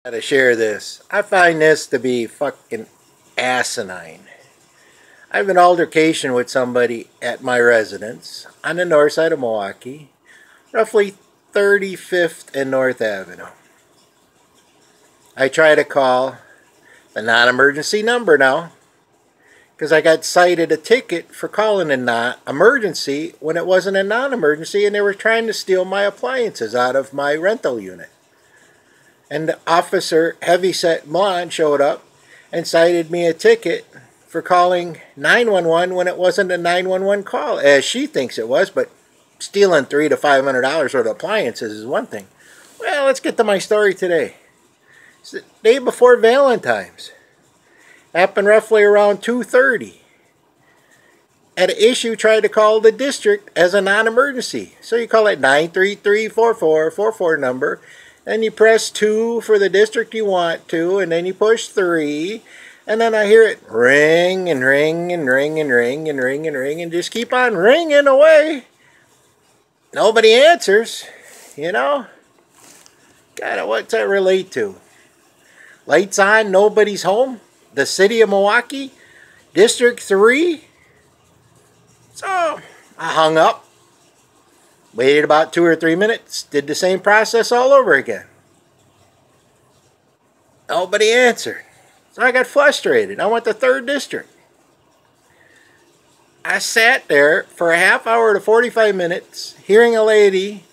Gotta share this. I find this to be fucking asinine. I have an altercation with somebody at my residence on the north side of Milwaukee, roughly 35th and North Avenue. I try to call the non-emergency number now because I got cited a ticket for calling a non-emergency when it wasn't a non-emergency, and they were trying to steal my appliances out of my rental unit. And the officer, heavyset blonde, showed up and cited me a ticket for calling 911 when it wasn't a 911 call, as she thinks it was, but stealing $300 to $500 worth of appliances is one thing. Well, let's get to my story today. It's the day before Valentine's. Happened roughly around 2:30. At an issue, tried to call the district as a non-emergency. So you call that 933-4444 number, and you press 2 for the district you want to, and then you push 3, and then I hear it ring and ring and ring and ring and ring and ring and just keep on ringing away. Nobody answers, you know? God, what's that relate to? Lights on, nobody's home? The city of Milwaukee? District 3? So, I hung up. Waited about 2 or 3 minutes. Did the same process all over again. Nobody answered. So I got frustrated. I went to 3rd District. I sat there for a half hour to 45 minutes, hearing a lady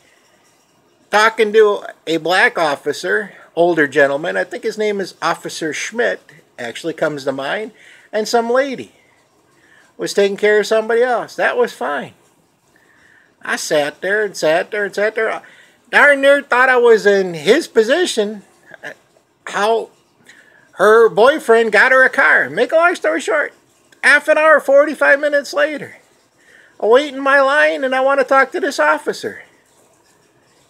talking to a black officer, older gentleman. I think his name is Officer Schmidt, actually comes to mind. And some lady was taking care of somebody else. That was fine. I sat there and sat there and sat there. Darn near thought I was in his position. How her boyfriend got her a car. Make a long story short, half an hour, 45 minutes later, I wait in my line and I want to talk to this officer.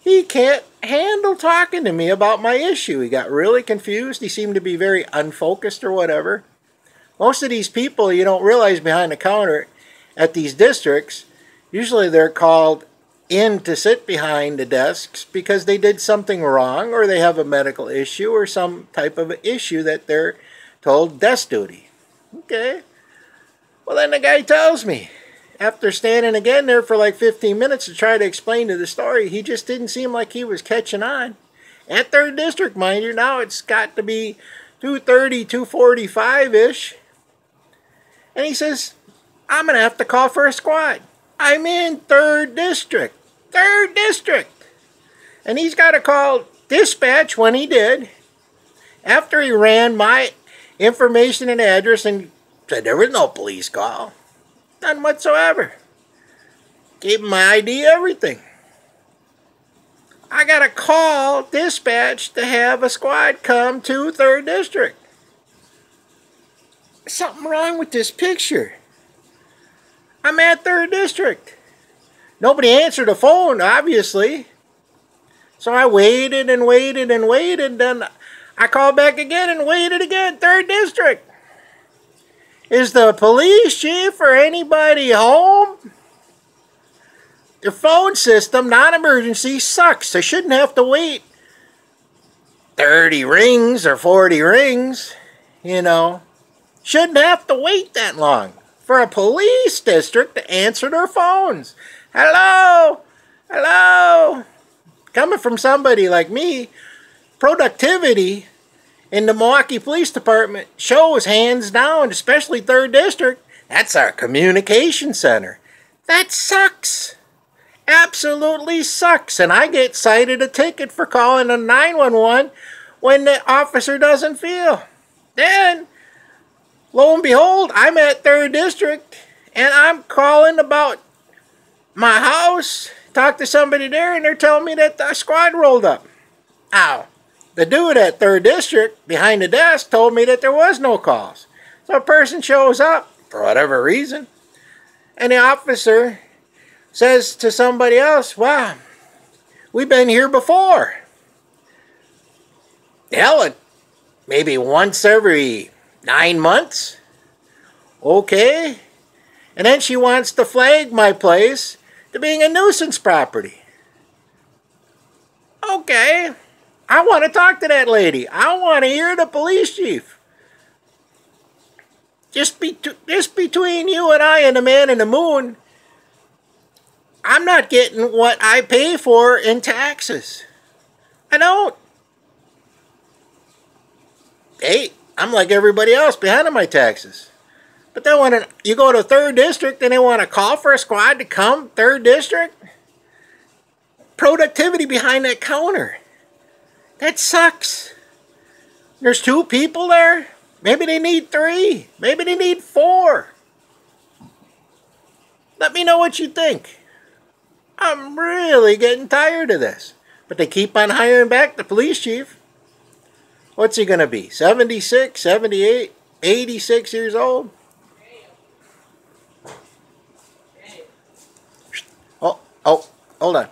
He can't handle talking to me about my issue. He got really confused. He seemed to be very unfocused or whatever. Most of these people, you don't realize, behind the counter at these districts, usually they're called in to sit behind the desks because they did something wrong, or they have a medical issue or some type of issue that they're told desk duty. Okay. Well, then the guy tells me, after standing again there for like 15 minutes to try to explain to the story, he just didn't seem like he was catching on. At 3rd District, mind you, now it's got to be 2:30, 2:45-ish. And he says, I'm going to have to call for a squad. I'm in 3rd District. 3rd District. And he's got to call dispatch when he did. After he ran my information and address and said there was no police call. None whatsoever. Gave him my ID, everything. I got to call dispatch to have a squad come to 3rd District. There's something wrong with this picture. I'm at 3rd District. Nobody answered the phone, obviously. So I waited and waited and waited. Then I called back again and waited again. 3rd District. Is the police chief or anybody home? The phone system, non-emergency, sucks. I shouldn't have to wait 30 rings or 40 rings, you know. Shouldn't have to wait that long for a police district to answer their phones. Hello? Hello? Coming from somebody like me, productivity in the Milwaukee Police Department shows hands down, especially 3rd District. That's our communication center. That sucks. Absolutely sucks. And I get cited a ticket for calling a 911 when the officer doesn't feel. Then, lo and behold, I'm at 3rd District and I'm calling about my house. Talk to somebody there and they're telling me that the squad rolled up. Ow. The dude at 3rd District behind the desk told me that there was no calls. So a person shows up for whatever reason, and the officer says to somebody else, wow, we've been here before. Hell, maybe once every 9 months. Okay. And then she wants to flag my place to being a nuisance property. Okay. I want to talk to that lady. I want to hear the police chief. Just between you and I and the man in the moon, I'm not getting what I pay for in taxes. I don't. Hey, I'm like everybody else behind on my taxes. But then when you go to 3rd District and they want to call for a squad to come, 3rd District, productivity behind that counter. That sucks. There's 2 people there. Maybe they need 3. Maybe they need 4. Let me know what you think. I'm really getting tired of this. But they keep on hiring back the police chief. What's he going to be? 76, 78, 86 years old? Oh, hold on.